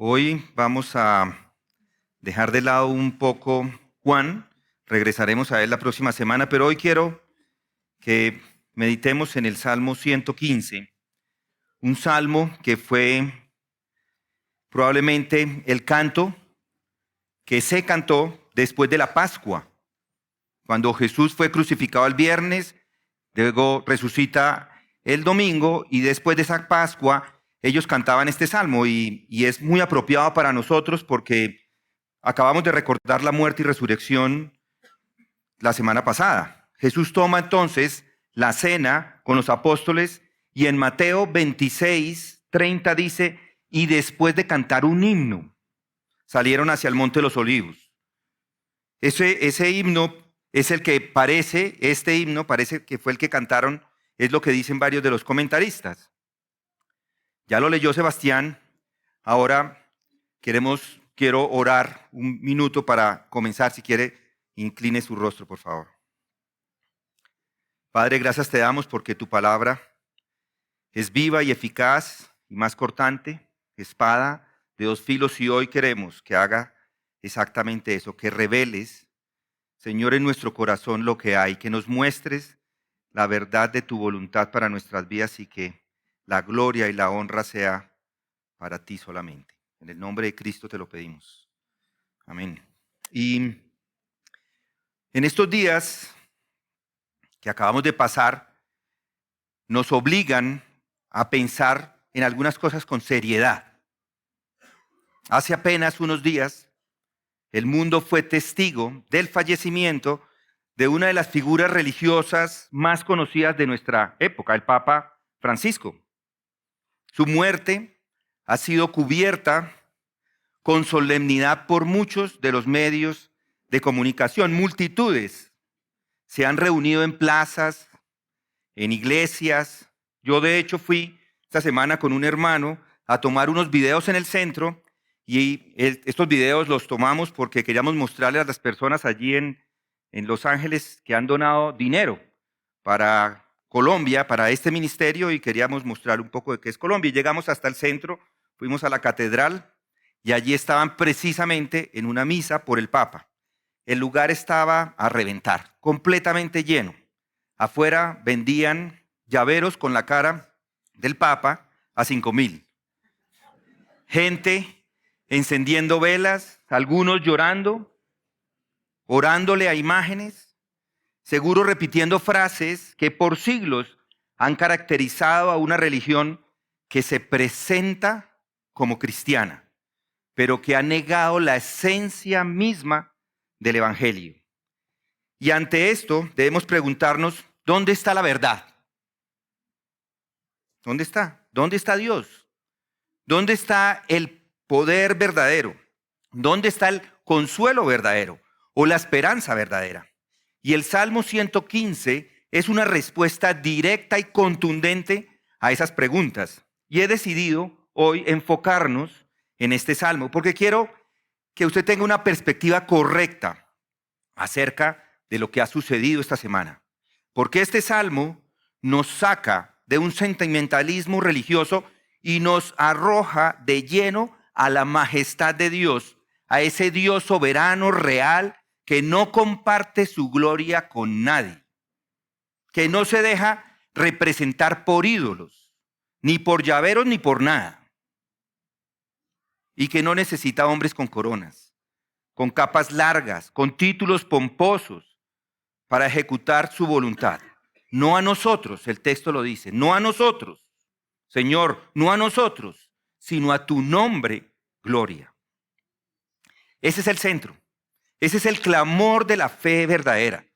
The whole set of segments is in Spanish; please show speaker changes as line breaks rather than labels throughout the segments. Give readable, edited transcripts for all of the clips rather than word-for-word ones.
Hoy vamos a dejar de lado un poco Juan, regresaremos a él la próxima semana, pero hoy quiero que meditemos en el Salmo 115, un salmo que fue probablemente el canto que se cantó después de la Pascua, cuando Jesús fue crucificado el viernes, luego resucita el domingo y después de esa Pascua ellos cantaban este salmo y es muy apropiado para nosotros porque acabamos de recordar la muerte y resurrección la semana pasada. Jesús toma entonces la cena con los apóstoles y en Mateo 26:30 dice, y después de cantar un himno, salieron hacia el Monte de los Olivos. Ese himno es el que este himno parece que fue el que cantaron, es lo que dicen varios de los comentaristas. Ya lo leyó Sebastián, ahora quiero orar un minuto para comenzar. Si quiere, incline su rostro, por favor. Padre, gracias te damos porque tu palabra es viva y eficaz y más cortante, espada de dos filos, y hoy queremos que haga exactamente eso, que reveles, Señor, en nuestro corazón lo que hay, que nos muestres la verdad de tu voluntad para nuestras vidas y que la gloria y la honra sea para ti solamente. En el nombre de Cristo te lo pedimos. Amén. Y en estos días que acabamos de pasar, nos obligan a pensar en algunas cosas con seriedad. Hace apenas unos días, el mundo fue testigo del fallecimiento de una de las figuras religiosas más conocidas de nuestra época, el Papa Francisco. Su muerte ha sido cubierta con solemnidad por muchos de los medios de comunicación. Multitudes se han reunido en plazas, en iglesias. Yo de hecho fui esta semana con un hermano a tomar unos videos en el centro y estos videos los tomamos porque queríamos mostrarle a las personas allí en Los Ángeles que han donado dinero para Colombia, para este ministerio, y queríamos mostrar un poco de qué es Colombia. Y llegamos hasta el centro, fuimos a la catedral y allí estaban precisamente en una misa por el Papa. El lugar estaba a reventar, completamente lleno. Afuera vendían llaveros con la cara del Papa a 5,000. Gente encendiendo velas, algunos llorando, orándole a imágenes, seguro repitiendo frases que por siglos han caracterizado a una religión que se presenta como cristiana, pero que ha negado la esencia misma del Evangelio. Y ante esto debemos preguntarnos, ¿dónde está la verdad? ¿Dónde está? ¿Dónde está Dios? ¿Dónde está el poder verdadero? ¿Dónde está el consuelo verdadero o la esperanza verdadera? Y el Salmo 115 es una respuesta directa y contundente a esas preguntas. Y he decidido hoy enfocarnos en este Salmo porque quiero que usted tenga una perspectiva correcta acerca de lo que ha sucedido esta semana. Porque este Salmo nos saca de un sentimentalismo religioso y nos arroja de lleno a la majestad de Dios, a ese Dios soberano, real, que no comparte su gloria con nadie, que no se deja representar por ídolos, ni por llaveros, ni por nada, y que no necesita hombres con coronas, con capas largas, con títulos pomposos para ejecutar su voluntad. No a nosotros, el texto lo dice, no a nosotros, Señor, no a nosotros, sino a tu nombre, gloria. Ese es el centro. Ese es el clamor de la fe verdadera.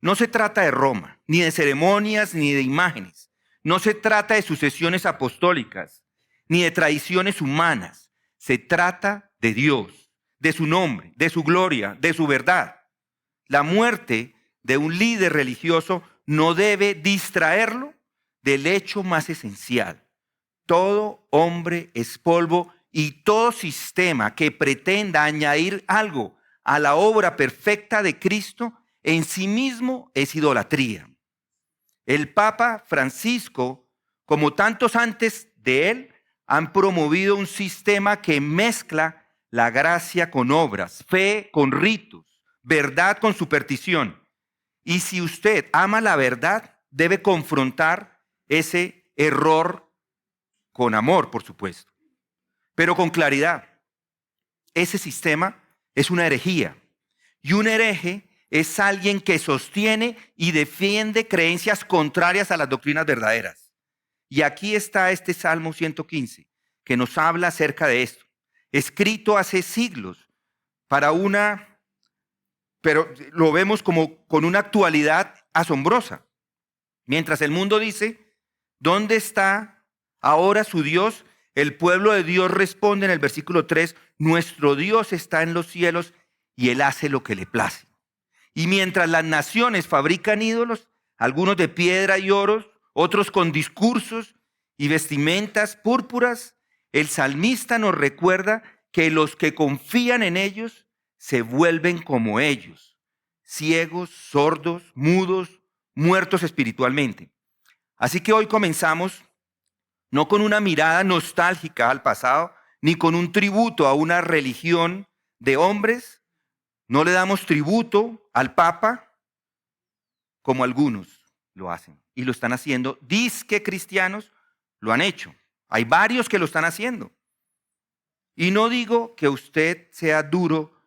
No se trata de Roma, ni de ceremonias, ni de imágenes. No se trata de sucesiones apostólicas, ni de tradiciones humanas. Se trata de Dios, de su nombre, de su gloria, de su verdad. La muerte de un líder religioso no debe distraerlo del hecho más esencial. Todo hombre es polvo y todo sistema que pretenda añadir algo a la obra perfecta de Cristo en sí mismo es idolatría. El Papa Francisco, como tantos antes de él, han promovido un sistema que mezcla la gracia con obras, fe con ritos, verdad con superstición. Y si usted ama la verdad, debe confrontar ese error con amor, por supuesto, pero con claridad. Ese sistema es una herejía. Y un hereje es alguien que sostiene y defiende creencias contrarias a las doctrinas verdaderas. Y aquí está este Salmo 115, que nos habla acerca de esto. Escrito hace siglos pero lo vemos como con una actualidad asombrosa. Mientras el mundo dice, ¿dónde está ahora su Dios? El pueblo de Dios responde en el versículo 3, nuestro Dios está en los cielos y Él hace lo que le place. Y mientras las naciones fabrican ídolos, algunos de piedra y oro, otros con discursos y vestimentas púrpuras, el salmista nos recuerda que los que confían en ellos se vuelven como ellos, ciegos, sordos, mudos, muertos espiritualmente. Así que hoy comenzamos no con una mirada nostálgica al pasado, ni con un tributo a una religión de hombres. No le damos tributo al Papa como algunos lo hacen y lo están haciendo. Dizque cristianos lo han hecho. Hay varios que lo están haciendo. Y no digo que usted sea duro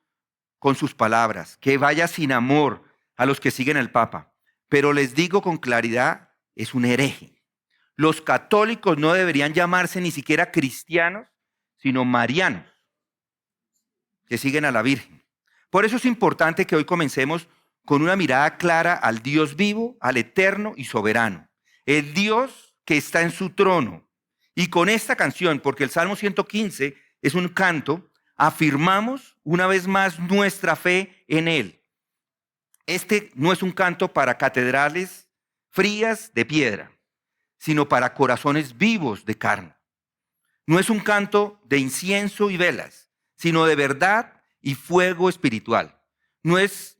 con sus palabras, que vaya sin amor a los que siguen al Papa, pero les digo con claridad, es un hereje. Los católicos no deberían llamarse ni siquiera cristianos, sino marianos, que siguen a la Virgen. Por eso es importante que hoy comencemos con una mirada clara al Dios vivo, al eterno y soberano. El Dios que está en su trono. Y con esta canción, porque el Salmo 115 es un canto, afirmamos una vez más nuestra fe en Él. Este no es un canto para catedrales frías de piedra, sino para corazones vivos de carne. No es un canto de incienso y velas, sino de verdad y fuego espiritual. No es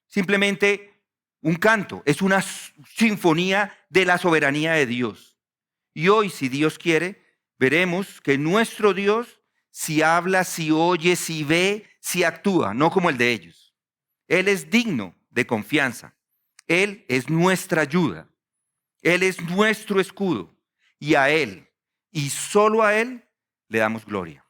simplemente un canto, es una sinfonía de la soberanía de Dios. Y hoy, si Dios quiere, veremos que nuestro Dios, si habla, si oye, si ve, si actúa, no como el de ellos. Él es digno de confianza. Él es nuestra ayuda. Él es nuestro escudo. Y a Él, y solo a Él, le damos gloria.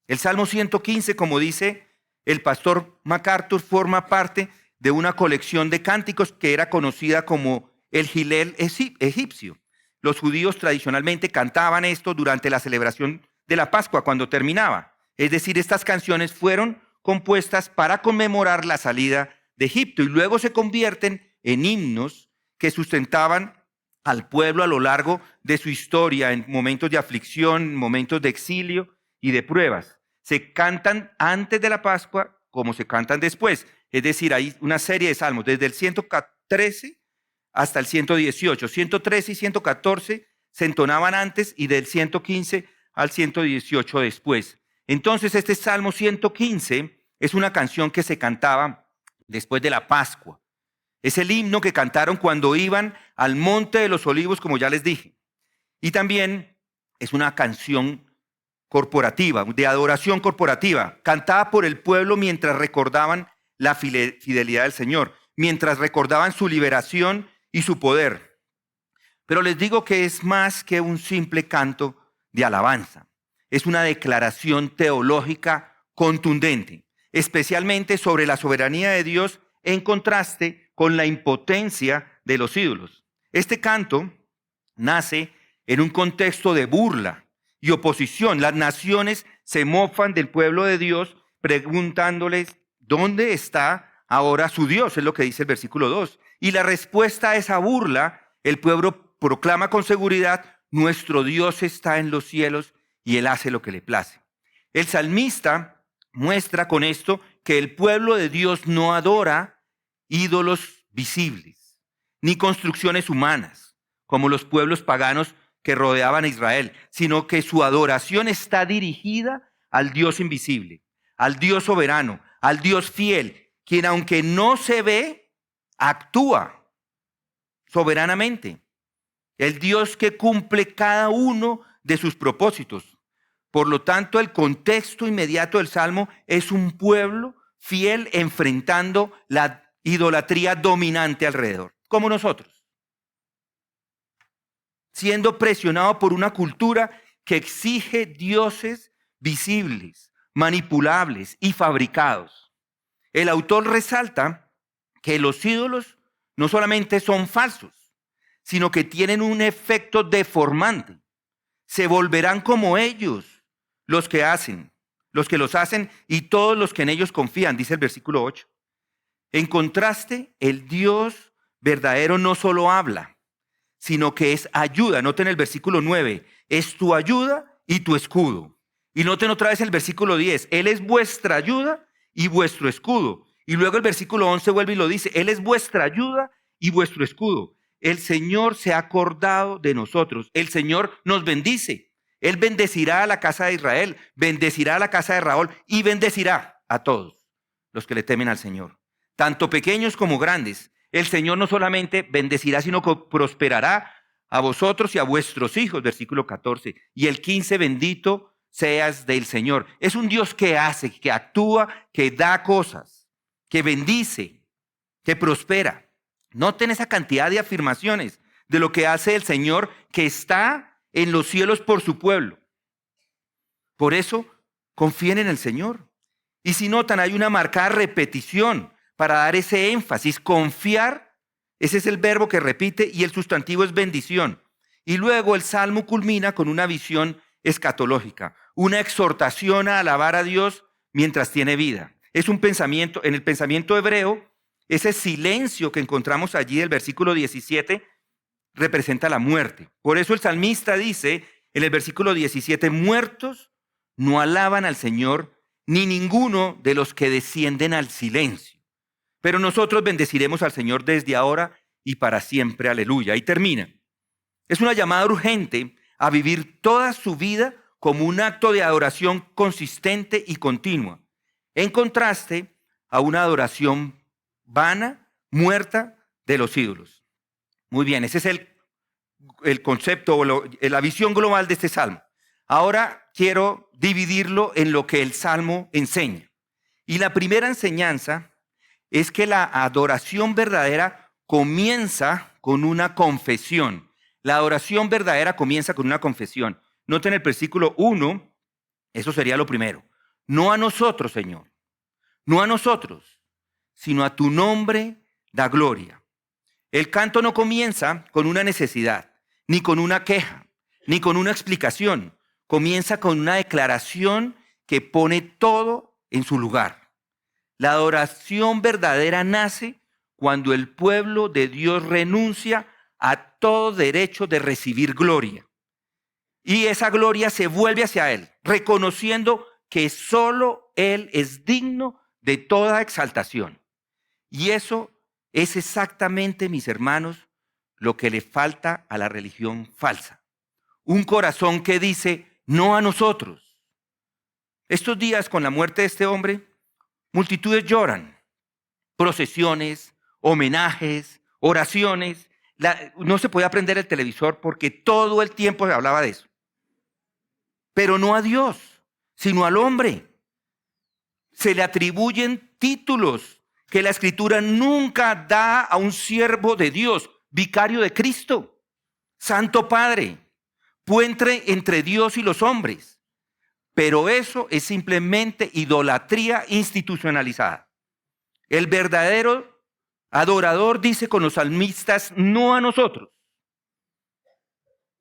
El Salmo 115, como dice el pastor MacArthur, forma parte de una colección de cánticos que era conocida como el Hillel egipcio. Los judíos tradicionalmente cantaban esto durante la celebración de la Pascua cuando terminaba. Es decir, estas canciones fueron compuestas para conmemorar la salida de Egipto y luego se convierten en himnos que sustentaban al pueblo a lo largo de su historia en momentos de aflicción, en momentos de exilio y de pruebas. Se cantan antes de la Pascua como se cantan después. Es decir, hay una serie de salmos desde el 113 hasta el 118. 113 y 114 se entonaban antes y del 115 al 118 después. Entonces, este Salmo 115 es una canción que se cantaba después de la Pascua. Es el himno que cantaron cuando iban al Monte de los Olivos, como ya les dije. Y también es una canción corporativa, de adoración corporativa, cantada por el pueblo mientras recordaban la fidelidad del Señor, mientras recordaban su liberación y su poder. Pero les digo que es más que un simple canto de alabanza. Es una declaración teológica contundente, especialmente sobre la soberanía de Dios en contraste con la impotencia de los ídolos. Este canto nace en un contexto de burla y oposición. Las naciones se mofan del pueblo de Dios preguntándoles, ¿dónde está ahora su Dios? Es lo que dice el versículo 2. Y la respuesta a esa burla, el pueblo proclama con seguridad, nuestro Dios está en los cielos y Él hace lo que le place. El salmista muestra con esto que el pueblo de Dios no adora ídolos visibles, ni construcciones humanas, como los pueblos paganos que rodeaban a Israel, sino que su adoración está dirigida al Dios invisible, al Dios soberano, al Dios fiel, quien aunque no se ve, actúa soberanamente. El Dios que cumple cada uno de sus propósitos. Por lo tanto, el contexto inmediato del Salmo es un pueblo fiel enfrentando la idolatría dominante alrededor, como nosotros, siendo presionado por una cultura que exige dioses visibles, manipulables y fabricados. El autor resalta que los ídolos no solamente son falsos, sino que tienen un efecto deformante. Se volverán como ellos los que los hacen y todos los que en ellos confían, dice el versículo 8. En contraste, el Dios verdadero no solo habla, sino que es ayuda. Noten el versículo 9, es tu ayuda y tu escudo. Y noten otra vez el versículo 10, Él es vuestra ayuda y vuestro escudo. Y luego el versículo 11 vuelve y lo dice, Él es vuestra ayuda y vuestro escudo. El Señor se ha acordado de nosotros, el Señor nos bendice. Él bendecirá a la casa de Israel, bendecirá a la casa de Raúl y bendecirá a todos los que le temen al Señor, tanto pequeños como grandes. El Señor no solamente bendecirá, sino que prosperará a vosotros y a vuestros hijos, versículo 14. Y el 15, bendito seas del Señor. Es un Dios que hace, que actúa, que da cosas, que bendice, que prospera. Noten esa cantidad de afirmaciones de lo que hace el Señor que está en los cielos por su pueblo. Por eso, confíen en el Señor. Y si notan, hay una marcada repetición para dar ese énfasis. Confiar, ese es el verbo que repite y el sustantivo es bendición. Y luego el Salmo culmina con una visión escatológica, una exhortación a alabar a Dios mientras tiene vida. Es un pensamiento, en el pensamiento hebreo, ese silencio que encontramos allí del versículo 17 representa la muerte. Por eso el salmista dice en el versículo 17, muertos no alaban al Señor, ni ninguno de los que descienden al silencio. Pero nosotros bendeciremos al Señor desde ahora y para siempre. Aleluya. Y termina. Es una llamada urgente a vivir toda su vida como un acto de adoración consistente y continua, en contraste a una adoración vana, muerta de los ídolos. Muy bien, ese es el concepto o la visión global de este salmo. Ahora quiero dividirlo en lo que el salmo enseña. Y la primera enseñanza es que la adoración verdadera comienza con una confesión. La adoración verdadera comienza con una confesión. Noten el versículo 1, eso sería lo primero. No a nosotros, Señor, no a nosotros, sino a tu nombre da gloria. El canto no comienza con una necesidad, ni con una queja, ni con una explicación. Comienza con una declaración que pone todo en su lugar. La adoración verdadera nace cuando el pueblo de Dios renuncia a todo derecho de recibir gloria. Y esa gloria se vuelve hacia Él, reconociendo que solo Él es digno de toda exaltación. Y eso es exactamente, mis hermanos, lo que le falta a la religión falsa. Un corazón que dice, no a nosotros. Estos días, con la muerte de este hombre, multitudes lloran. Procesiones, homenajes, oraciones. No se podía prender el televisor porque todo el tiempo se hablaba de eso. Pero no a Dios, sino al hombre. Se le atribuyen títulos que la Escritura nunca da a un siervo de Dios, vicario de Cristo, Santo Padre, puente entre Dios y los hombres. Pero eso es simplemente idolatría institucionalizada. El verdadero adorador dice con los salmistas, no a nosotros.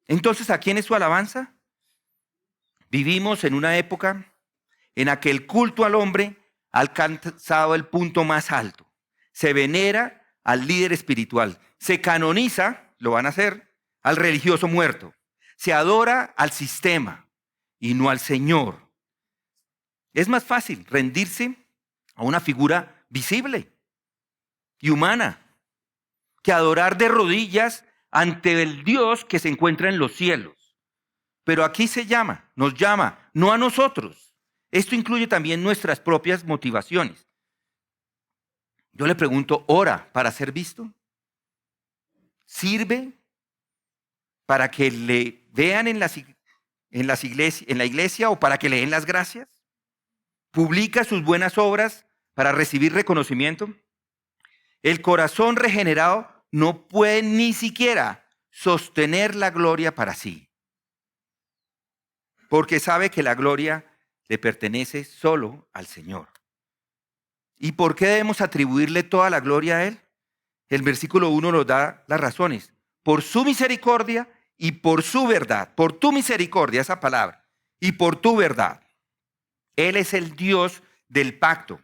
Entonces, ¿a quién es su alabanza? Vivimos en una época en la que el culto al hombre ha alcanzado el punto más alto. Se venera al líder espiritual. Se canoniza, lo van a hacer, al religioso muerto. Se adora al sistema y no al Señor. Es más fácil rendirse a una figura visible y humana que adorar de rodillas ante el Dios que se encuentra en los cielos. Pero aquí nos llama, no a nosotros. Esto incluye también nuestras propias motivaciones. Yo le pregunto, ¿ora para ser visto? ¿Sirve para que le vean en las en la iglesia o para que le den las gracias? ¿Publica sus buenas obras para recibir reconocimiento? El corazón regenerado no puede ni siquiera sostener la gloria para sí, porque sabe que la gloria le pertenece solo al Señor. ¿Y por qué debemos atribuirle toda la gloria a Él? El versículo 1 nos da las razones. Por su misericordia y por su verdad. Por tu misericordia, esa palabra. Y por tu verdad. Él es el Dios del pacto.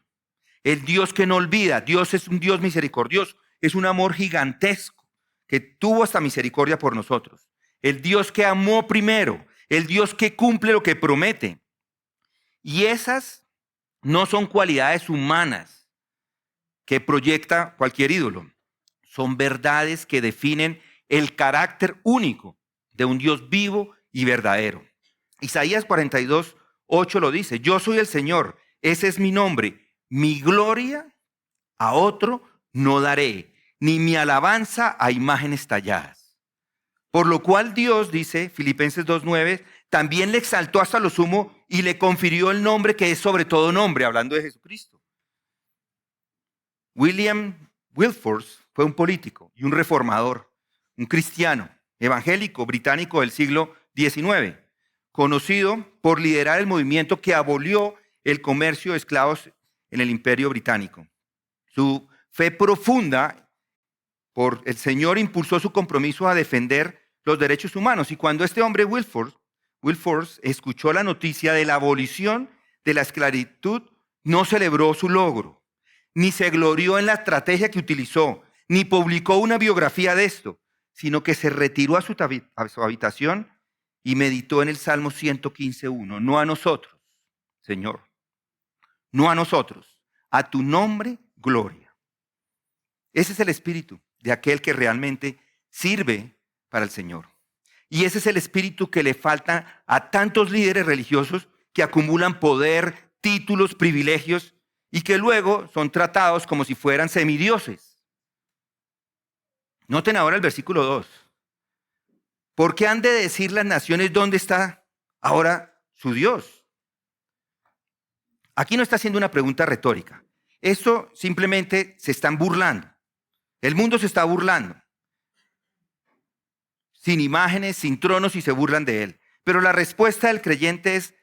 El Dios que no olvida. Dios es un Dios misericordioso. Es un amor gigantesco que tuvo esta misericordia por nosotros. El Dios que amó primero. El Dios que cumple lo que promete. Y esas no son cualidades humanas que proyecta cualquier ídolo. Son verdades que definen el carácter único de un Dios vivo y verdadero. Isaías 42:8 lo dice: yo soy el Señor, ese es mi nombre. Mi gloria a otro no daré, ni mi alabanza a imágenes talladas. Por lo cual Dios, dice Filipenses 2:9, también le exaltó hasta lo sumo y le confirió el nombre que es sobre todo nombre, hablando de Jesucristo. William Wilberforce fue un político y un reformador, un cristiano evangélico británico del siglo XIX, conocido por liderar el movimiento que abolió el comercio de esclavos en el Imperio Británico. Su fe profunda por el Señor impulsó su compromiso a defender los derechos humanos. Y cuando este hombre Wilberforce escuchó la noticia de la abolición de la esclavitud, no celebró su logro, ni se glorió en la estrategia que utilizó, ni publicó una biografía de esto, sino que se retiró a su habitación y meditó en el Salmo 115:1. No a nosotros, Señor, no a nosotros, a tu nombre, gloria. Ese es el espíritu de aquel que realmente sirve para el Señor. Y ese es el espíritu que le falta a tantos líderes religiosos que acumulan poder, títulos, privilegios y que luego son tratados como si fueran semidioses. Noten ahora el versículo 2. ¿Por qué han de decir las naciones dónde está ahora su Dios? Aquí no está haciendo una pregunta retórica. Esto simplemente se están burlando. El mundo se está burlando. Sin imágenes, sin tronos, y se burlan de él. Pero la respuesta del creyente es: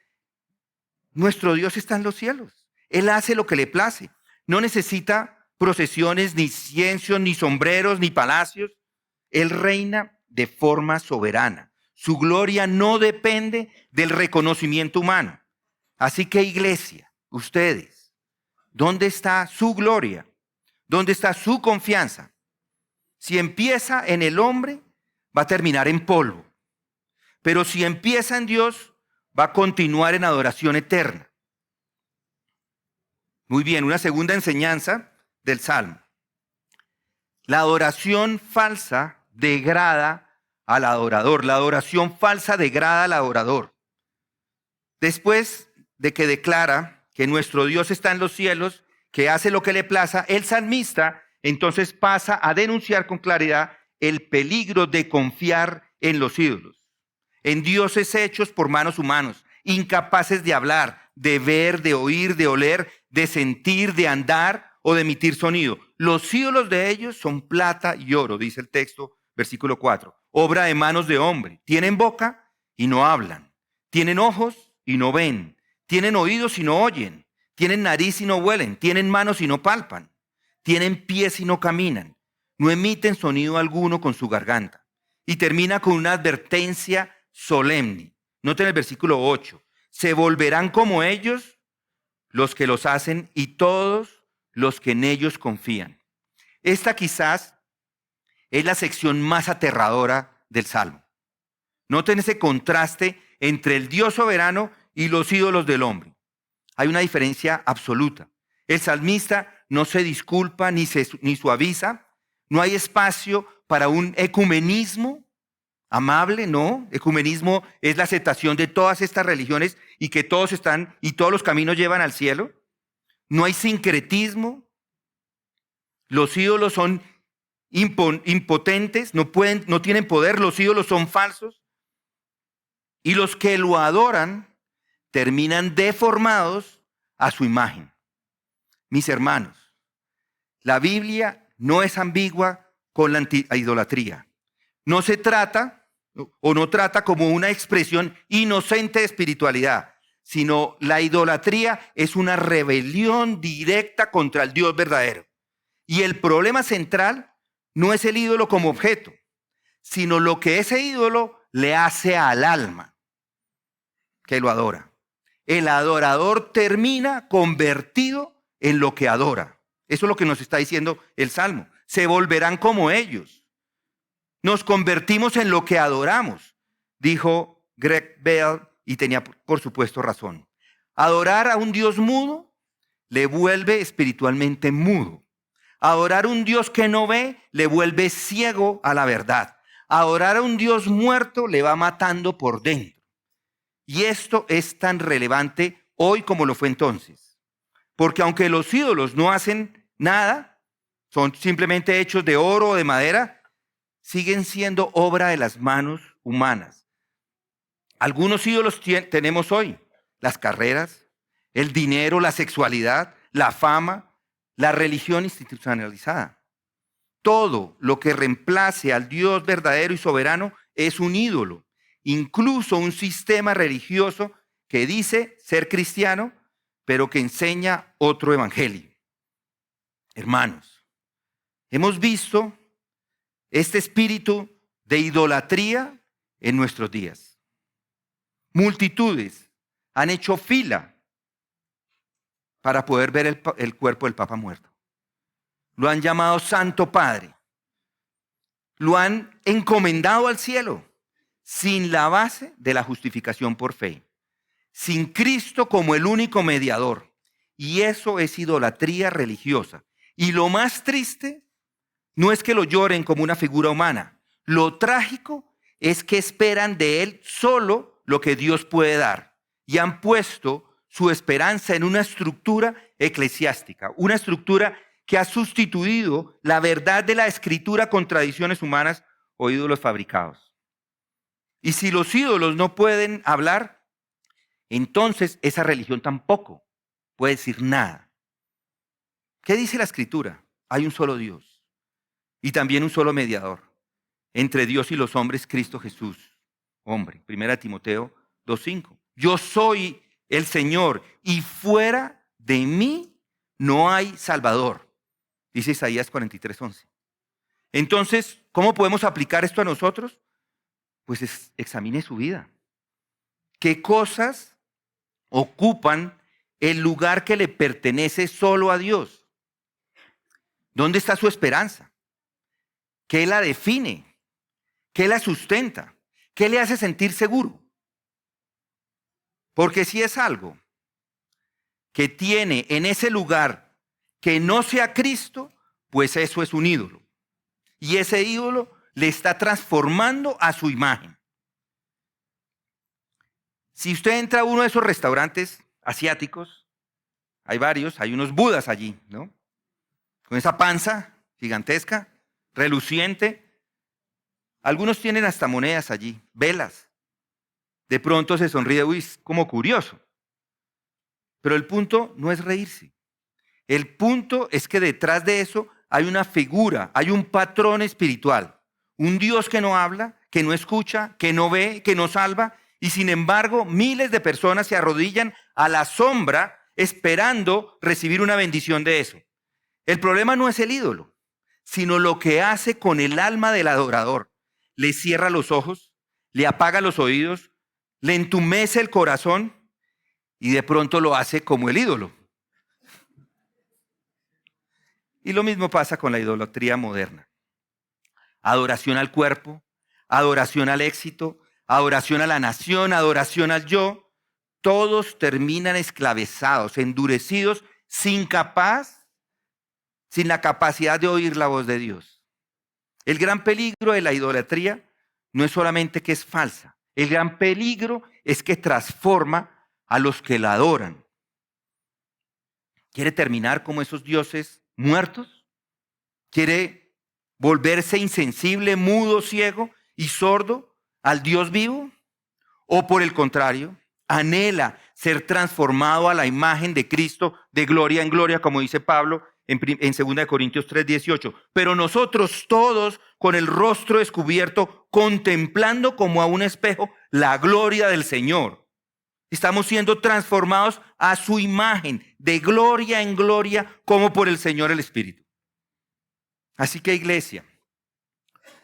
nuestro Dios está en los cielos. Él hace lo que le place. No necesita procesiones, ni ciencios, ni sombreros, ni palacios. Él reina de forma soberana. Su gloria no depende del reconocimiento humano. Así que, iglesia, ustedes, ¿dónde está su gloria? ¿Dónde está su confianza? Si empieza en el hombre, va a terminar en polvo. Pero si empieza en Dios, va a continuar en adoración eterna. Muy bien, una segunda enseñanza del Salmo. La adoración falsa degrada al adorador. La adoración falsa degrada al adorador. Después de que declara que nuestro Dios está en los cielos, que hace lo que le plaza, el salmista entonces pasa a denunciar con claridad el peligro de confiar en los ídolos, en dioses hechos por manos humanos, incapaces de hablar, de ver, de oír, de oler, de sentir, de andar o de emitir sonido. Los ídolos de ellos son plata y oro, dice el texto, versículo 4. Obra de manos de hombre. Tienen boca y no hablan. Tienen ojos y no ven. Tienen oídos y no oyen. Tienen nariz y no huelen. Tienen manos y no palpan. Tienen pies y no caminan. No emiten sonido alguno con su garganta. Y termina con una advertencia solemne. Noten el versículo 8. Se volverán como ellos los que los hacen y todos los que en ellos confían. Esta quizás es la sección más aterradora del Salmo. Noten ese contraste entre el Dios soberano y los ídolos del hombre. Hay una diferencia absoluta. El salmista no se disculpa ni suaviza. No hay espacio para un ecumenismo amable, no. Ecumenismo es la aceptación de todas estas religiones y que todos están y todos los caminos llevan al cielo. No hay sincretismo. Los ídolos son impotentes, no tienen poder, los ídolos son falsos. Y los que lo adoran terminan deformados a su imagen. Mis hermanos, la Biblia no es ambigua con la idolatría. No se trata o no trata como una expresión inocente de espiritualidad, sino la idolatría es una rebelión directa contra el Dios verdadero. Y el problema central no es el ídolo como objeto, sino lo que ese ídolo le hace al alma que lo adora. El adorador termina convertido en lo que adora. Eso es lo que nos está diciendo el Salmo. Se volverán como ellos. Nos convertimos en lo que adoramos, dijo Greg Bell, y tenía por supuesto razón. Adorar a un Dios mudo le vuelve espiritualmente mudo. Adorar a un Dios que no ve le vuelve ciego a la verdad. Adorar a un Dios muerto le va matando por dentro. Y esto es tan relevante hoy como lo fue entonces. Porque aunque los ídolos no hacen nada, son simplemente hechos de oro o de madera, siguen siendo obra de las manos humanas. Algunos ídolos tenemos hoy: las carreras, el dinero, la sexualidad, la fama, la religión institucionalizada. Todo lo que reemplace al Dios verdadero y soberano es un ídolo. Incluso un sistema religioso que dice ser cristiano, pero que enseña otro evangelio. Hermanos, hemos visto este espíritu de idolatría en nuestros días. Multitudes han hecho fila para poder ver el cuerpo del Papa muerto. Lo han llamado Santo Padre. Lo han encomendado al cielo sin la base de la justificación por fe, sin Cristo como el único mediador. Y eso es idolatría religiosa. Y lo más triste no es que lo lloren como una figura humana. Lo trágico es que esperan de él solo lo que Dios puede dar. Y han puesto su esperanza en una estructura eclesiástica, una estructura que ha sustituido la verdad de la Escritura con tradiciones humanas o ídolos fabricados. Y si los ídolos no pueden hablar, entonces esa religión tampoco puede decir nada. ¿Qué dice la Escritura? Hay un solo Dios y también un solo mediador entre Dios y los hombres, Cristo Jesús, hombre. 1 Timoteo 2:5. Yo soy el Señor y fuera de mí no hay Salvador, dice Isaías 43:11. Entonces, ¿cómo podemos aplicar esto a nosotros? Pues examine su vida. ¿Qué cosas ocupan el lugar que le pertenece solo a Dios? ¿Dónde está su esperanza? ¿Qué la define? ¿Qué la sustenta? ¿Qué le hace sentir seguro? Porque si es algo que tiene en ese lugar que no sea Cristo, pues eso es un ídolo. Y ese ídolo le está transformando a su imagen. Si usted entra a uno de esos restaurantes asiáticos, hay varios, hay unos budas allí, ¿no? Con esa panza gigantesca, reluciente. Algunos tienen hasta monedas allí, velas. De pronto se sonríe, uy, es como curioso. Pero el punto no es reírse. El punto es que detrás de eso hay una figura, hay un patrón espiritual. Un Dios que no habla, que no escucha, que no ve, que no salva. Y sin embargo, miles de personas se arrodillan a la sombra esperando recibir una bendición de eso. El problema no es el ídolo, sino lo que hace con el alma del adorador. Le cierra los ojos, le apaga los oídos, le entumece el corazón y de pronto lo hace como el ídolo. Y lo mismo pasa con la idolatría moderna. Adoración al cuerpo, adoración al éxito, adoración a la nación, adoración al yo. Todos terminan esclavizados, endurecidos, sin la capacidad de oír la voz de Dios. El gran peligro de la idolatría no es solamente que es falsa. El gran peligro es que transforma a los que la adoran. ¿Quiere terminar como esos dioses muertos? ¿Quiere volverse insensible, mudo, ciego y sordo al Dios vivo? ¿O por el contrario, anhela ser transformado a la imagen de Cristo de gloria en gloria, como dice Pablo en 2 Corintios 3:18? Pero nosotros todos con el rostro descubierto, contemplando como a un espejo la gloria del Señor. Estamos siendo transformados a su imagen de gloria en gloria, como por el Señor el Espíritu. Así que, iglesia,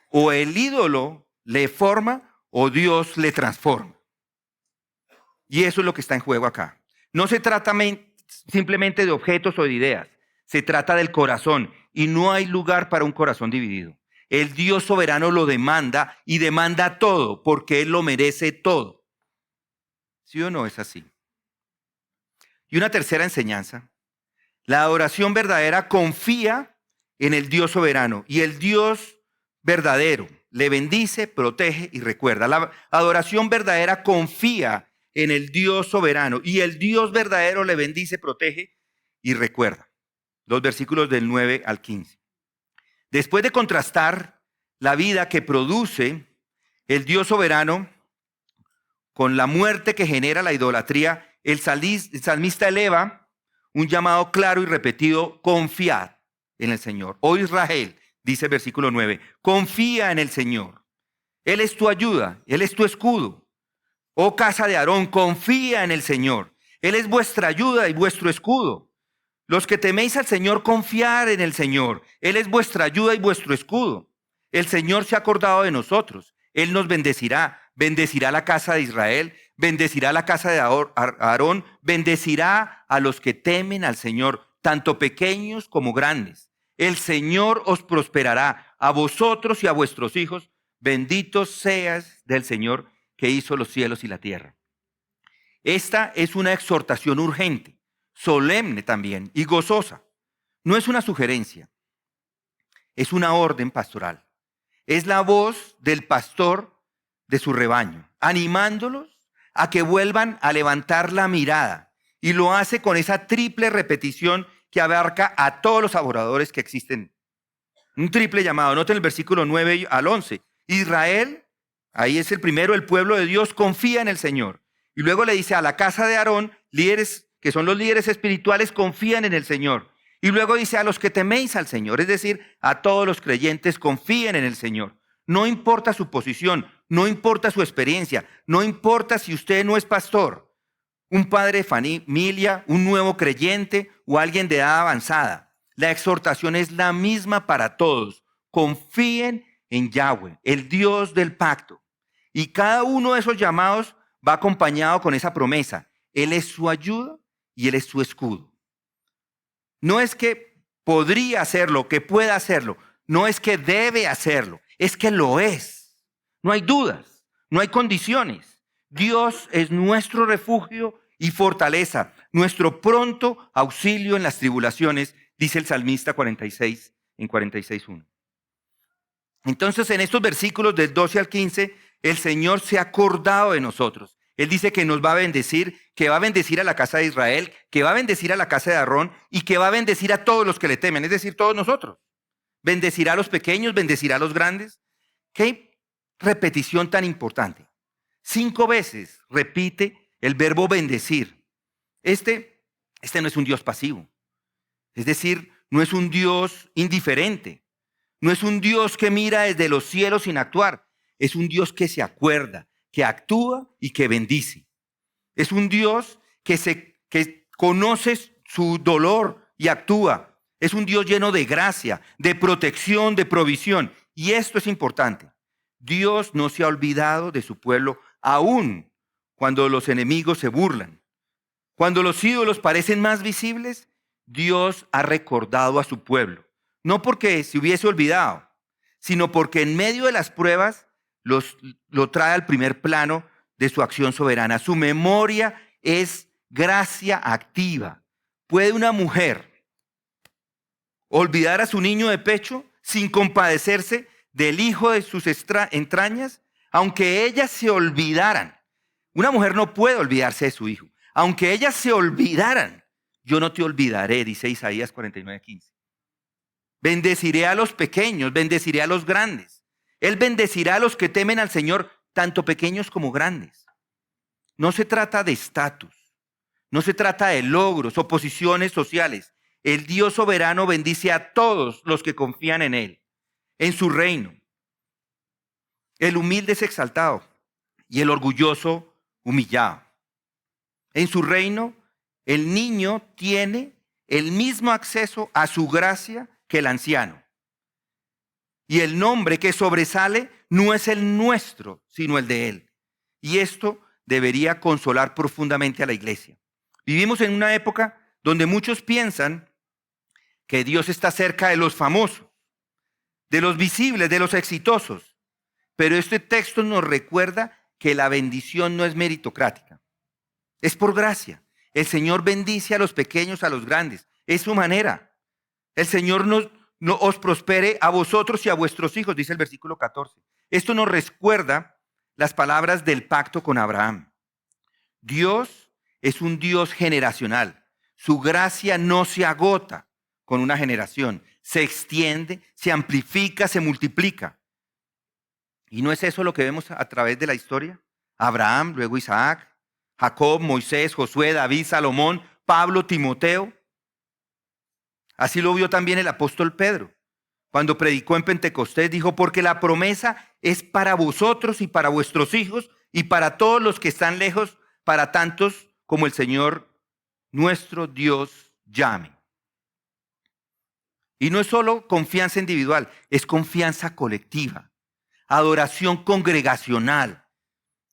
o el ídolo le forma o Dios le transforma. Y eso es lo que está en juego acá. No se trata simplemente de objetos o de ideas. Se trata del corazón y no hay lugar para un corazón dividido. El Dios soberano lo demanda y demanda todo porque Él lo merece todo. ¿Sí o no es así? Y una tercera enseñanza. La adoración verdadera confía en el Dios soberano y el Dios verdadero le bendice, protege y recuerda. La adoración verdadera confía en el Dios soberano y el Dios verdadero le bendice, protege y recuerda. Los versículos del 9 al 15. Después de contrastar la vida que produce el Dios soberano con la muerte que genera la idolatría, el salmista eleva un llamado claro y repetido: confiad en el Señor. Oh Israel, dice el versículo 9, confía en el Señor. Él es tu ayuda, Él es tu escudo. Oh casa de Aarón, confía en el Señor. Él es vuestra ayuda y vuestro escudo. Los que teméis al Señor, confiad en el Señor. Él es vuestra ayuda y vuestro escudo. El Señor se ha acordado de nosotros. Él nos bendecirá. Bendecirá la casa de Israel. Bendecirá la casa de Aarón. Bendecirá a los que temen al Señor, tanto pequeños como grandes. El Señor os prosperará a vosotros y a vuestros hijos. Bendito seas del Señor que hizo los cielos y la tierra. Esta es una exhortación urgente, solemne también y gozosa. No es una sugerencia, es una orden pastoral. Es la voz del pastor de su rebaño, animándolos a que vuelvan a levantar la mirada. Y lo hace con esa triple repetición que abarca a todos los adoradores que existen. Un triple llamado. Noten el versículo 9 al 11. Israel, ahí es el primero, el pueblo de Dios, confía en el Señor. Y luego le dice a la casa de Aarón, líderes que son los líderes espirituales, confían en el Señor. Y luego dice a los que teméis al Señor, es decir, a todos los creyentes, confíen en el Señor. No importa su posición, no importa su experiencia, no importa si usted no es pastor, un padre de familia, un nuevo creyente o alguien de edad avanzada. La exhortación es la misma para todos. Confíen en Yahweh, el Dios del pacto. Y cada uno de esos llamados va acompañado con esa promesa. Él es su ayuda y Él es su escudo. No es que podría hacerlo, que pueda hacerlo. No es que debe hacerlo. Es que lo es. No hay dudas, no hay condiciones. Dios es nuestro refugio y fortaleza, nuestro pronto auxilio en las tribulaciones, dice el salmista 46 en 46:1. Entonces, en estos versículos del 12 al 15, el Señor se ha acordado de nosotros. Él dice que nos va a bendecir, que va a bendecir a la casa de Israel, que va a bendecir a la casa de Aarón y que va a bendecir a todos los que le temen, es decir, todos nosotros. Bendecirá a los pequeños, bendecirá a los grandes. ¿Qué repetición tan importante? 5 veces repite el verbo bendecir. Este no es un Dios pasivo. Es decir, no es un Dios indiferente. No es un Dios que mira desde los cielos sin actuar. Es un Dios que se acuerda, que actúa y que bendice. Es un Dios que conoce su dolor y actúa. Es un Dios lleno de gracia, de protección, de provisión. Y esto es importante. Dios no se ha olvidado de su pueblo, aun cuando los enemigos se burlan. Cuando los ídolos parecen más visibles, Dios ha recordado a su pueblo. No porque se hubiese olvidado, sino porque en medio de las pruebas lo trae al primer plano de su acción soberana. Su memoria es gracia activa. ¿Puede una mujer olvidar a su niño de pecho sin compadecerse del hijo de sus entrañas? Aunque ellas se olvidaran, una mujer no puede olvidarse de su hijo. Aunque ellas se olvidaran, yo no te olvidaré, dice Isaías 49:15. Bendeciré a los pequeños, bendeciré a los grandes. Él bendecirá a los que temen al Señor, tanto pequeños como grandes. No se trata de estatus, no se trata de logros o posiciones sociales. El Dios soberano bendice a todos los que confían en Él, en su reino. El humilde es exaltado y el orgulloso humillado. En su reino, el niño tiene el mismo acceso a su gracia que el anciano. Y el nombre que sobresale no es el nuestro, sino el de Él. Y esto debería consolar profundamente a la iglesia. Vivimos en una época donde muchos piensan que Dios está cerca de los famosos, de los visibles, de los exitosos. Pero este texto nos recuerda que la bendición no es meritocrática, es por gracia. El Señor bendice a los pequeños, a los grandes. Es su manera. El Señor os prospere a vosotros y a vuestros hijos, dice el versículo 14. Esto nos recuerda las palabras del pacto con Abraham. Dios es un Dios generacional. Su gracia no se agota con una generación. Se extiende, se amplifica, se multiplica. ¿Y no es eso lo que vemos a través de la historia? Abraham, luego Isaac, Jacob, Moisés, Josué, David, Salomón, Pablo, Timoteo. Así lo vio también el apóstol Pedro. Cuando predicó en Pentecostés, dijo, porque la promesa es para vosotros y para vuestros hijos y para todos los que están lejos, para tantos como el Señor nuestro Dios llame. Y no es solo confianza individual, es confianza colectiva, adoración congregacional.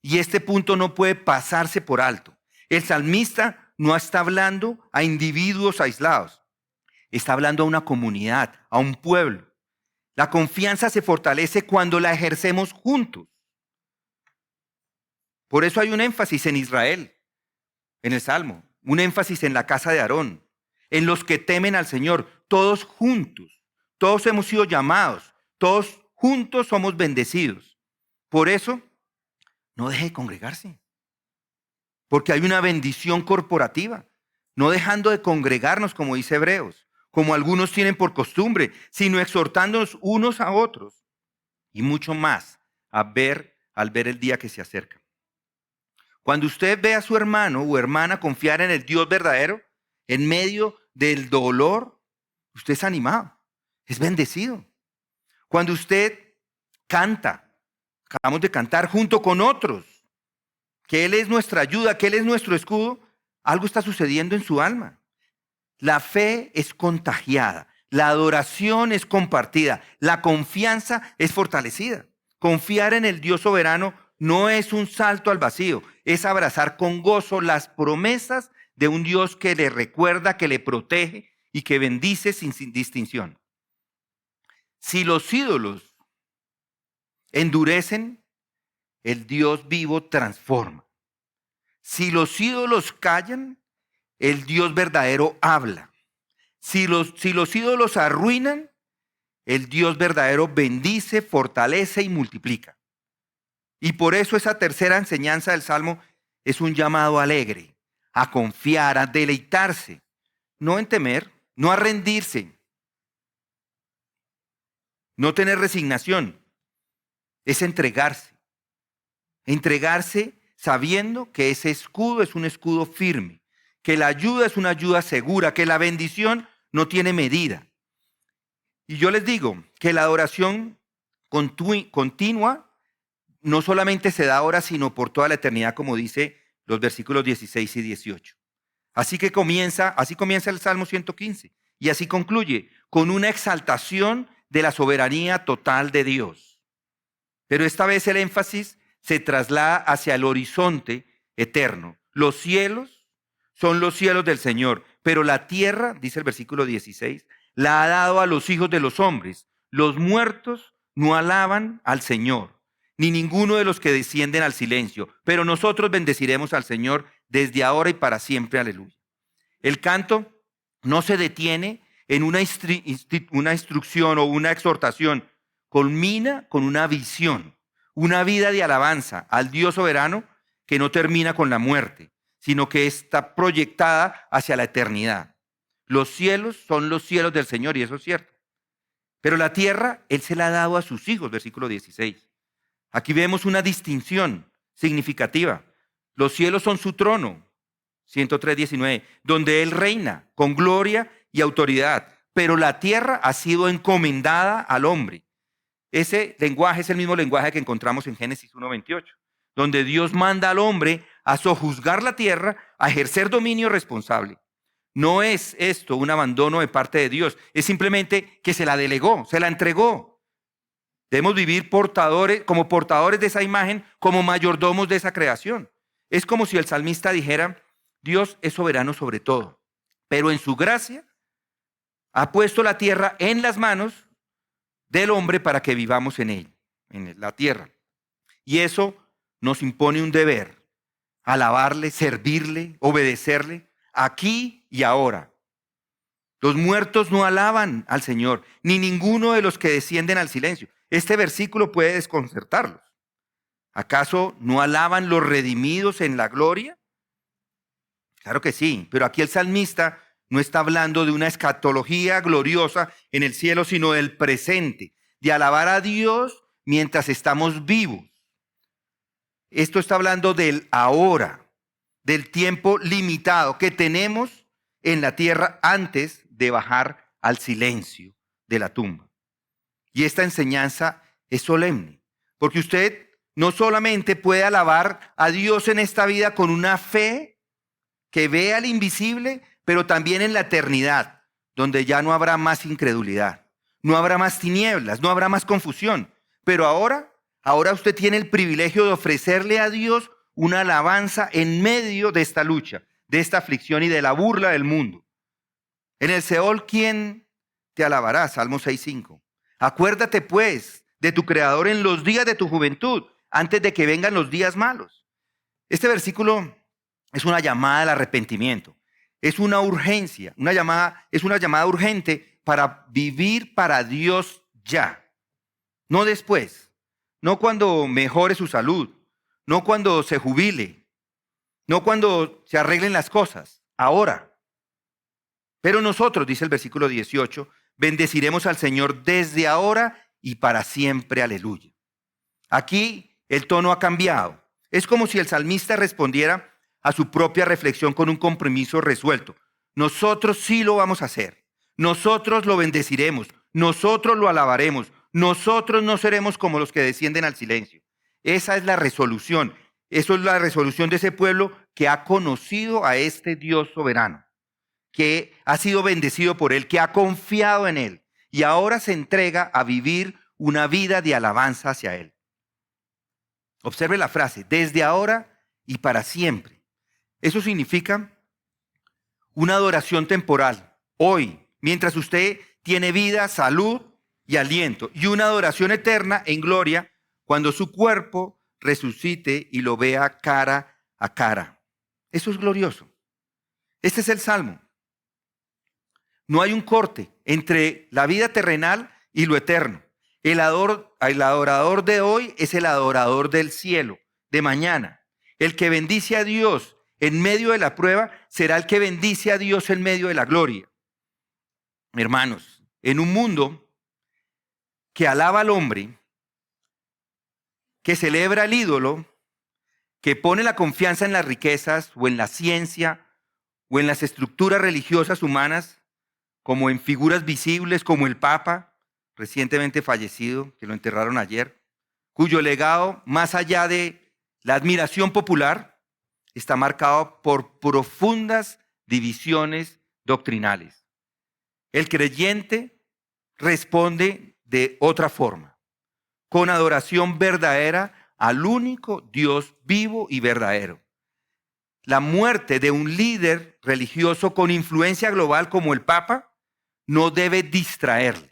Y este punto no puede pasarse por alto. El salmista no está hablando a individuos aislados, está hablando a una comunidad, a un pueblo. La confianza se fortalece cuando la ejercemos juntos. Por eso hay un énfasis en Israel, en el Salmo, un énfasis en la casa de Aarón, en los que temen al Señor, todos juntos. Todos hemos sido llamados, todos juntos somos bendecidos. Por eso, no deje de congregarse, porque hay una bendición corporativa, no dejando de congregarnos, como dice Hebreos, como algunos tienen por costumbre, sino exhortándonos unos a otros, y mucho más al ver el día que se acerca. Cuando usted ve a su hermano o hermana confiar en el Dios verdadero, en medio del dolor, usted es animado, es bendecido. Cuando usted canta, acabamos de cantar junto con otros, que Él es nuestra ayuda, que Él es nuestro escudo, algo está sucediendo en su alma. La fe es contagiada, la adoración es compartida, la confianza es fortalecida. Confiar en el Dios soberano no es un salto al vacío, es abrazar con gozo las promesas de un Dios que le recuerda, que le protege y que bendice sin distinción. Si los ídolos endurecen, el Dios vivo transforma. Si los ídolos callan, el Dios verdadero habla. Si los ídolos arruinan, el Dios verdadero bendice, fortalece y multiplica. Y por eso esa tercera enseñanza del Salmo es un llamado alegre, a confiar, a deleitarse, no en temer, no a rendirse, no tener resignación, es entregarse. Entregarse sabiendo que ese escudo es un escudo firme, que la ayuda es una ayuda segura, que la bendición no tiene medida. Y yo les digo que la adoración continua no solamente se da ahora, sino por toda la eternidad, como dice los versículos 16 y 18. Así comienza el Salmo 115 y así concluye con una exaltación de la soberanía total de Dios. Pero esta vez el énfasis se traslada hacia el horizonte eterno. Los cielos son los cielos del Señor, pero la tierra, dice el versículo 16, la ha dado a los hijos de los hombres. Los muertos no alaban al Señor, ni ninguno de los que descienden al silencio, pero nosotros bendeciremos al Señor desde ahora y para siempre. Aleluya. El canto no se detiene en una instrucción o una exhortación, culmina con una visión, una vida de alabanza al Dios soberano que no termina con la muerte, sino que está proyectada hacia la eternidad. Los cielos son los cielos del Señor, y eso es cierto. Pero la tierra, Él se la ha dado a sus hijos, versículo 16. Aquí vemos una distinción significativa. Los cielos son su trono, 103:19, donde Él reina con gloria y autoridad, pero la tierra ha sido encomendada al hombre. Ese lenguaje es el mismo lenguaje que encontramos en Génesis 1:28, donde Dios manda al hombre a sojuzgar la tierra, a ejercer dominio responsable. No es esto un abandono de parte de Dios, es simplemente que se la delegó, se la entregó. Debemos vivir como portadores de esa imagen, como mayordomos de esa creación. Es como si el salmista dijera: Dios es soberano sobre todo, pero en su gracia ha puesto la tierra en las manos del hombre para que vivamos en la tierra. Y eso nos impone un deber: alabarle, servirle, obedecerle, aquí y ahora. Los muertos no alaban al Señor, ni ninguno de los que descienden al silencio. Este versículo puede desconcertarlos. ¿Acaso no alaban los redimidos en la gloria? Claro que sí, pero aquí el salmista no está hablando de una escatología gloriosa en el cielo, sino del presente, de alabar a Dios mientras estamos vivos. Esto está hablando del ahora, del tiempo limitado que tenemos en la tierra antes de bajar al silencio de la tumba. Y esta enseñanza es solemne, porque usted no solamente puede alabar a Dios en esta vida con una fe que ve al invisible, pero también en la eternidad, donde ya no habrá más incredulidad, no habrá más tinieblas, no habrá más confusión. Pero ahora usted tiene el privilegio de ofrecerle a Dios una alabanza en medio de esta lucha, de esta aflicción y de la burla del mundo. En el Seol, ¿quién te alabará? Salmo 6:5. Acuérdate pues de tu Creador en los días de tu juventud, antes de que vengan los días malos. Este versículo es una llamada al arrepentimiento. Es una urgencia, es una llamada urgente para vivir para Dios ya. No después, no cuando mejore su salud, no cuando se jubile, no cuando se arreglen las cosas, ahora. Pero nosotros, dice el versículo 18, bendeciremos al Señor desde ahora y para siempre, aleluya. Aquí el tono ha cambiado. Es como si el salmista respondiera a su propia reflexión con un compromiso resuelto. Nosotros sí lo vamos a hacer. Nosotros lo bendeciremos. Nosotros lo alabaremos. Nosotros no seremos como los que descienden al silencio. Esa es la resolución. Eso es la resolución de ese pueblo que ha conocido a este Dios soberano, que ha sido bendecido por Él, que ha confiado en Él y ahora se entrega a vivir una vida de alabanza hacia Él. Observe la frase, desde ahora y para siempre. Eso significa una adoración temporal, hoy, mientras usted tiene vida, salud y aliento, y una adoración eterna en gloria cuando su cuerpo resucite y lo vea cara a cara. Eso es glorioso. Este es el Salmo. No hay un corte entre la vida terrenal y lo eterno. El adorador de hoy es el adorador del cielo, de mañana. El que bendice a Dios en medio de la prueba será el que bendice a Dios en medio de la gloria. Hermanos, en un mundo que alaba al hombre, que celebra al ídolo, que pone la confianza en las riquezas o en la ciencia o en las estructuras religiosas humanas, como en figuras visibles como el Papa, recientemente fallecido, que lo enterraron ayer, cuyo legado, más allá de la admiración popular, está marcado por profundas divisiones doctrinales. El creyente responde de otra forma, con adoración verdadera al único Dios vivo y verdadero. La muerte de un líder religioso con influencia global como el Papa no debe distraerle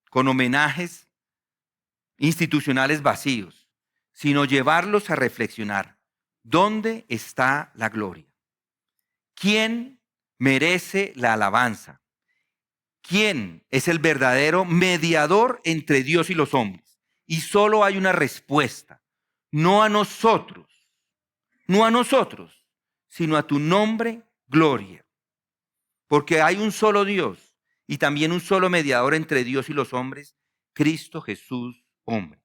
con homenajes institucionales vacíos, sino llevarlos a reflexionar. ¿Dónde está la gloria? ¿Quién merece la alabanza? ¿Quién es el verdadero mediador entre Dios y los hombres? Y solo hay una respuesta, no a nosotros, sino a tu nombre, gloria. Porque hay un solo Dios y también un solo mediador entre Dios y los hombres, Cristo Jesús, hombre.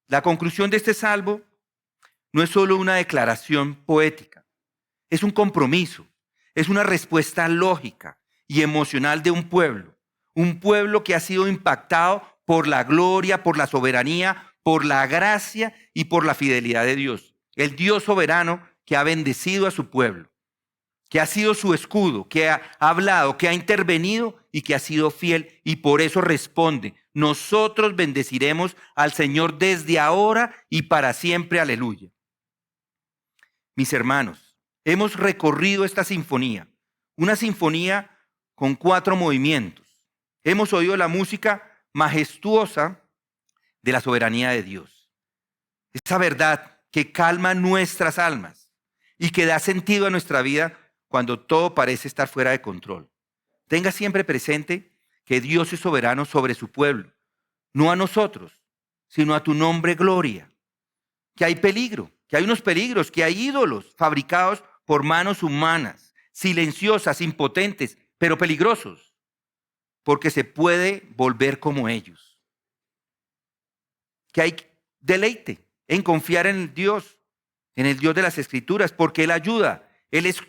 La conclusión de este salmo no es solo una declaración poética, es un compromiso, es una respuesta lógica y emocional de un pueblo que ha sido impactado por la gloria, por la soberanía, por la gracia y por la fidelidad de Dios. El Dios soberano que ha bendecido a su pueblo, que ha sido su escudo, que ha hablado, que ha intervenido y que ha sido fiel, y por eso responde: nosotros bendeciremos al Señor desde ahora y para siempre. Aleluya. Mis hermanos, hemos recorrido esta sinfonía, una sinfonía con 4 movimientos. Hemos oído la música majestuosa de la soberanía de Dios. Esa verdad que calma nuestras almas y que da sentido a nuestra vida cuando todo parece estar fuera de control. Tenga siempre presente que Dios es soberano sobre su pueblo, no a nosotros, sino a tu nombre, gloria. Que hay peligro, que hay unos peligros, que hay ídolos fabricados por manos humanas, silenciosas, impotentes, pero peligrosos, porque se puede volver como ellos. Que hay deleite en confiar en el Dios de las Escrituras, porque Él ayuda, Él es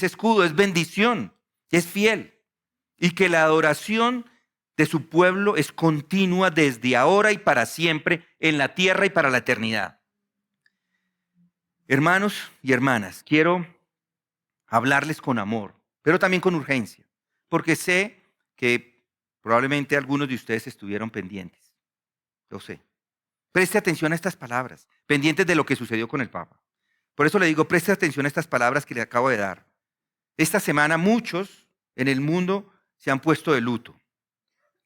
escudo, es bendición, es fiel. Y que la adoración de su pueblo es continua desde ahora y para siempre, en la tierra y para la eternidad. Hermanos y hermanas, quiero hablarles con amor, pero también con urgencia, porque sé que probablemente algunos de ustedes estuvieron pendientes. Yo sé. Preste atención a estas palabras, pendientes de lo que sucedió con el Papa. Por eso le digo, preste atención a estas palabras que le acabo de dar. Esta semana muchos en el mundo se han puesto de luto.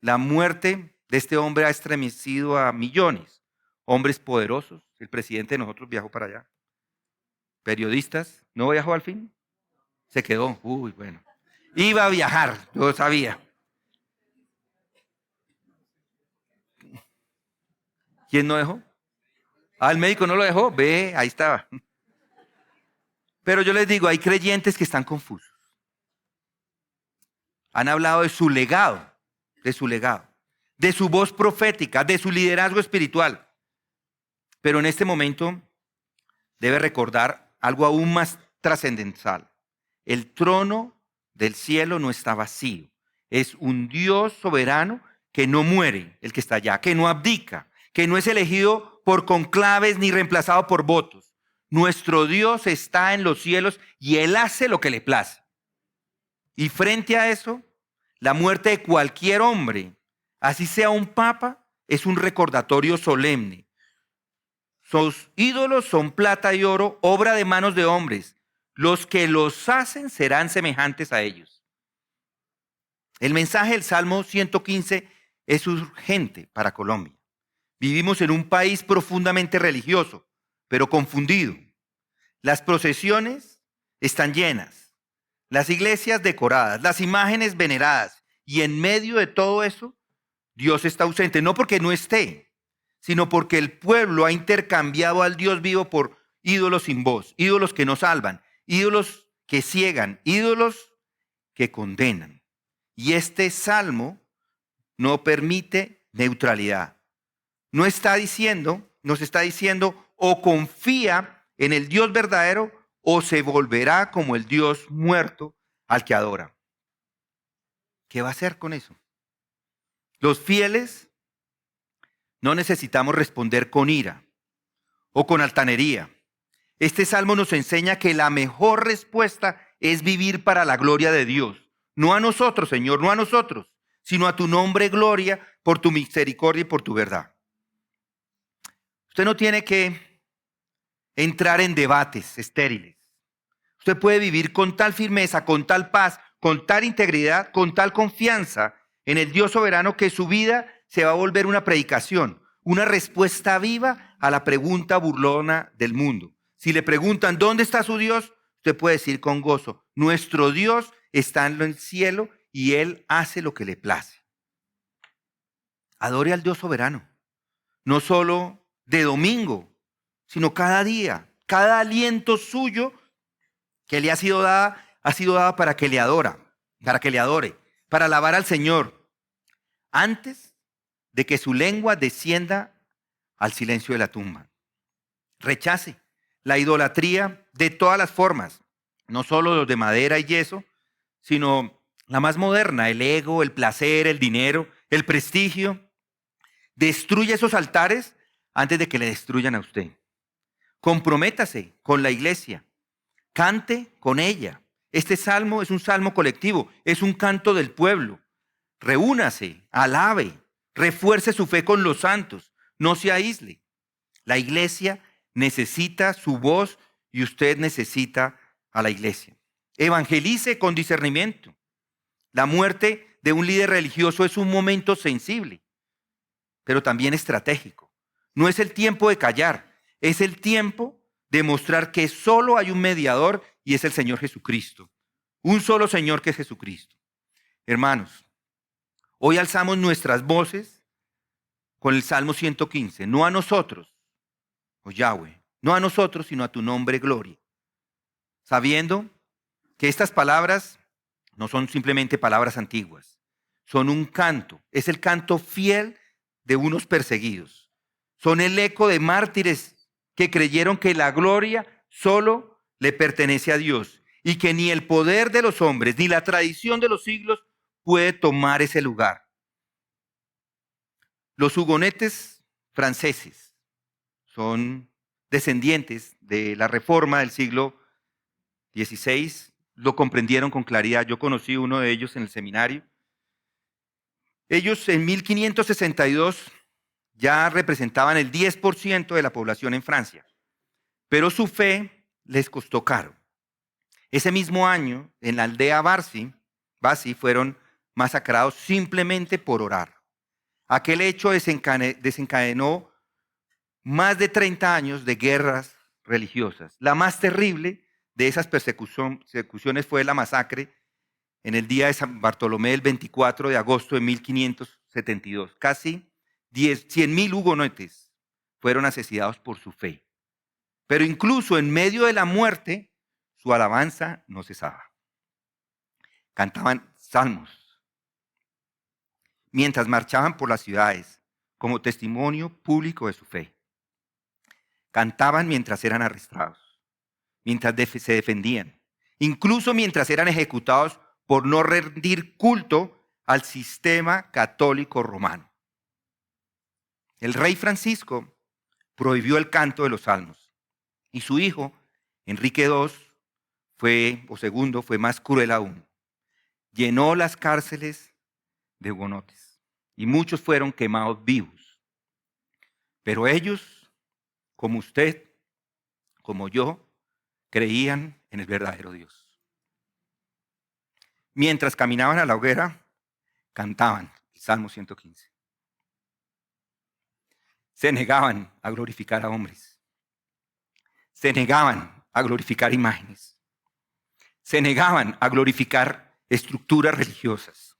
La muerte de este hombre ha estremecido a millones. Hombres poderosos, el presidente de nosotros viajó para allá. Periodistas, ¿no viajó al fin? Se quedó, bueno. Iba a viajar, yo sabía. ¿Quién no dejó? El médico no lo dejó, ve, ahí estaba. Pero yo les digo, hay creyentes que están confusos. Han hablado de su legado, de su voz profética, de su liderazgo espiritual. Pero en este momento debe recordar algo aún más trascendental. El trono del cielo no está vacío. Es un Dios soberano que no muere, el que está allá, que no abdica, que no es elegido por conclaves ni reemplazado por votos. Nuestro Dios está en los cielos y Él hace lo que le place. Y frente a eso, la muerte de cualquier hombre, así sea un papa, es un recordatorio solemne. Sus ídolos son plata y oro, obra de manos de hombres. Los que los hacen serán semejantes a ellos. El mensaje del Salmo 115 es urgente para Colombia. Vivimos en un país profundamente religioso, pero confundido. Las procesiones están llenas, las iglesias decoradas, las imágenes veneradas, y en medio de todo eso, Dios está ausente, no porque no esté, sino porque el pueblo ha intercambiado al Dios vivo por ídolos sin voz, ídolos que no salvan, ídolos que ciegan, ídolos que condenan. Y este salmo no permite neutralidad. Nos está diciendo, o confía en el Dios verdadero o se volverá como el Dios muerto al que adora. ¿Qué va a hacer con eso? Los fieles no necesitamos responder con ira o con altanería. Este salmo nos enseña que la mejor respuesta es vivir para la gloria de Dios. No a nosotros, Señor, no a nosotros, sino a tu nombre, gloria, por tu misericordia y por tu verdad. Usted no tiene que entrar en debates estériles. Usted puede vivir con tal firmeza, con tal paz, con tal integridad, con tal confianza en el Dios soberano que su vida se va a volver una predicación, una respuesta viva a la pregunta burlona del mundo. Si le preguntan, ¿dónde está su Dios? Usted puede decir con gozo, nuestro Dios está en el cielo y Él hace lo que le place. Adore al Dios soberano, no solo de domingo, sino cada día, cada aliento suyo que le ha sido dada para que le adore, para alabar al Señor, antes de que su lengua descienda al silencio de la tumba. Rechace la idolatría de todas las formas, no solo los de madera y yeso, sino la más moderna, el ego, el placer, el dinero, el prestigio. Destruya esos altares antes de que le destruyan a usted. Comprométase con la iglesia, cante con ella. Este salmo es un salmo colectivo, es un canto del pueblo. Reúnase, alabe, refuerce su fe con los santos, no se aísle. La iglesia necesita su voz y usted necesita a la iglesia. Evangelice con discernimiento. La muerte de un líder religioso es un momento sensible, pero también estratégico. No es el tiempo de callar, es el tiempo de mostrar que solo hay un mediador y es el Señor Jesucristo. Un solo Señor que es Jesucristo. Hermanos, hoy alzamos nuestras voces con el Salmo 115, no a nosotros, oh Yahweh, no a nosotros, sino a tu nombre, gloria. Sabiendo que estas palabras no son simplemente palabras antiguas, son un canto, es el canto fiel de unos perseguidos. Son el eco de mártires que creyeron que la gloria solo le pertenece a Dios y que ni el poder de los hombres ni la tradición de los siglos puede tomar ese lugar. Los hugonetes franceses son descendientes de la Reforma del siglo XVI, lo comprendieron con claridad. Yo conocí uno de ellos en el seminario. Ellos en 1562 ya representaban el 10% de la población en Francia, pero su fe les costó caro. Ese mismo año, en la aldea Basi fueron masacrados simplemente por orar. Aquel hecho desencadenó más de 30 años de guerras religiosas. La más terrible de esas persecuciones fue la masacre en el día de San Bartolomé, el 24 de agosto de 1572. Casi 100,000 hugonotes fueron asesinados por su fe. Pero incluso en medio de la muerte, su alabanza no cesaba. Cantaban salmos mientras marchaban por las ciudades como testimonio público de su fe. Cantaban mientras eran arrestados, mientras se defendían, incluso mientras eran ejecutados por no rendir culto al sistema católico romano. El rey Francisco prohibió el canto de los salmos y su hijo, Enrique II, fue más cruel aún. Llenó las cárceles de hugonotes y muchos fueron quemados vivos. Pero ellos, como usted, como yo, creían en el verdadero Dios. Mientras caminaban a la hoguera, cantaban el Salmo 115. Se negaban a glorificar a hombres. Se negaban a glorificar imágenes. Se negaban a glorificar estructuras religiosas.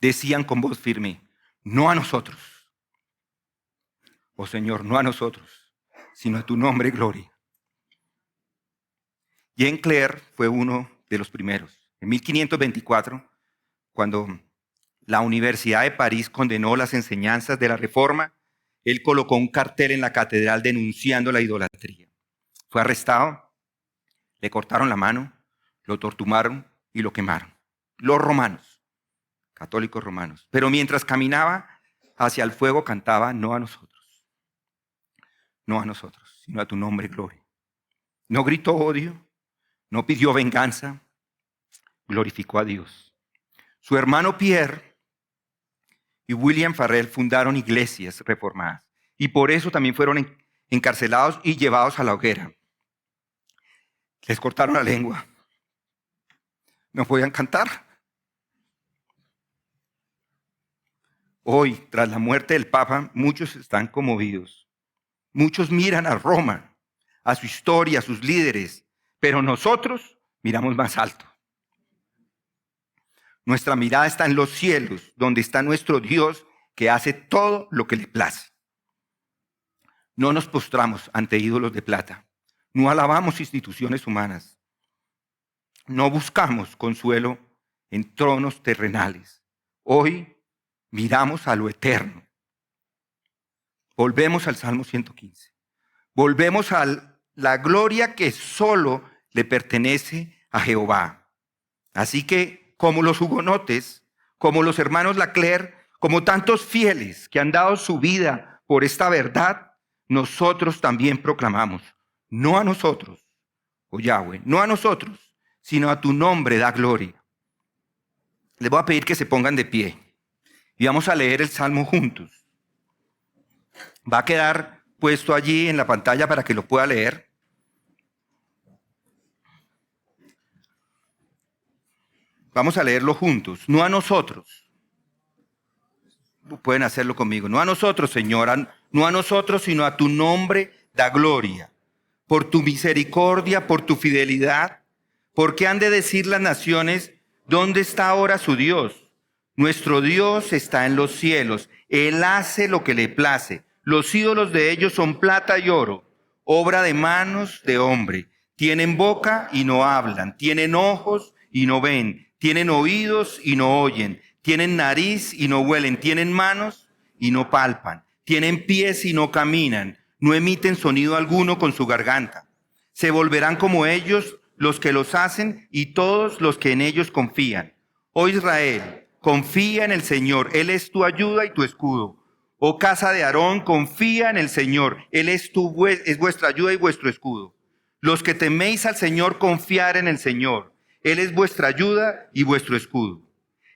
Decían con voz firme, no a nosotros. Oh Señor, no a nosotros, sino a tu nombre, gloria. Jean Clair fue uno de los primeros. En 1524, cuando la Universidad de París condenó las enseñanzas de la Reforma, él colocó un cartel en la catedral denunciando la idolatría. Fue arrestado, le cortaron la mano, lo torturaron y lo quemaron. Los romanos, católicos romanos. Pero mientras caminaba hacia el fuego cantaba, no a nosotros, sino a tu nombre, gloria. No gritó odio, no pidió venganza, glorificó a Dios. Su hermano Pierre y William Farel fundaron iglesias reformadas y por eso también fueron encarcelados y llevados a la hoguera. Les cortaron la lengua. No podían cantar. Hoy, tras la muerte del Papa, muchos están conmovidos. Muchos miran a Roma, a su historia, a sus líderes, pero nosotros miramos más alto. Nuestra mirada está en los cielos, donde está nuestro Dios que hace todo lo que le place. No nos postramos ante ídolos de plata. No alabamos instituciones humanas. No buscamos consuelo en tronos terrenales. Hoy miramos a lo eterno. Volvemos al Salmo 115. Volvemos al la gloria que solo le pertenece a Jehová. Así que, como los hugonotes, como los hermanos Lacler, como tantos fieles que han dado su vida por esta verdad, nosotros también proclamamos, no a nosotros, oh Yahweh, no a nosotros, sino a tu nombre da gloria. Les voy a pedir que se pongan de pie y vamos a leer el Salmo juntos. Va a quedar puesto allí en la pantalla para que lo pueda leer. Vamos a leerlo juntos, no a nosotros. Pueden hacerlo conmigo. No a nosotros, Señor, no a nosotros, sino a tu nombre da gloria. Por tu misericordia, por tu fidelidad. Porque han de decir las naciones, ¿dónde está ahora su Dios? Nuestro Dios está en los cielos. Él hace lo que le place. Los ídolos de ellos son plata y oro, obra de manos de hombre. Tienen boca y no hablan. Tienen ojos y no ven. Tienen oídos y no oyen. Tienen nariz y no huelen. Tienen manos y no palpan. Tienen pies y no caminan. No emiten sonido alguno con su garganta. Se volverán como ellos los que los hacen y todos los que en ellos confían. Oh Israel, confía en el Señor. Él es tu ayuda y tu escudo. Oh casa de Aarón, confía en el Señor. Él es vuestra ayuda y vuestro escudo. Los que teméis al Señor, confiar en el Señor. Él es vuestra ayuda y vuestro escudo.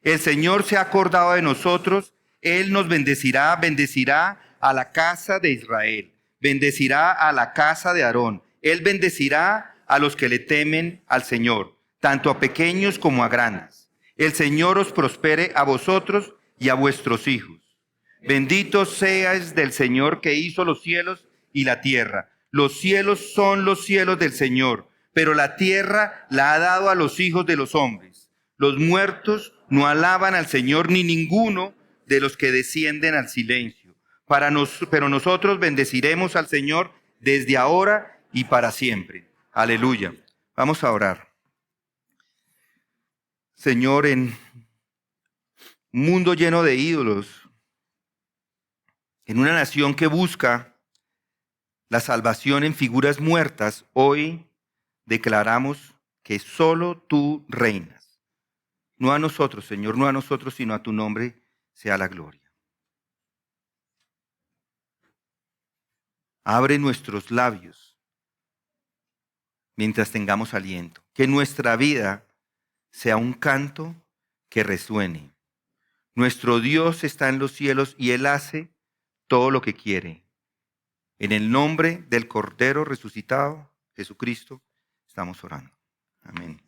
El Señor se ha acordado de nosotros. Él nos bendecirá, bendecirá a la casa de Israel. Bendecirá a la casa de Aarón. Él bendecirá a los que le temen al Señor, tanto a pequeños como a grandes. El Señor os prospere a vosotros y a vuestros hijos. Bendito seas del Señor que hizo los cielos y la tierra. Los cielos son los cielos del Señor, pero la tierra la ha dado a los hijos de los hombres. Los muertos no alaban al Señor, ni ninguno de los que descienden al silencio. Pero nosotros bendeciremos al Señor desde ahora y para siempre. Aleluya. Vamos a orar. Señor, en un mundo lleno de ídolos, en una nación que busca la salvación en figuras muertas, hoy declaramos que solo tú reinas. No a nosotros, Señor, no a nosotros, sino a tu nombre sea la gloria. Abre nuestros labios mientras tengamos aliento. Que nuestra vida sea un canto que resuene. Nuestro Dios está en los cielos y Él hace todo lo que quiere. En el nombre del Cordero resucitado, Jesucristo, estamos orando. Amén.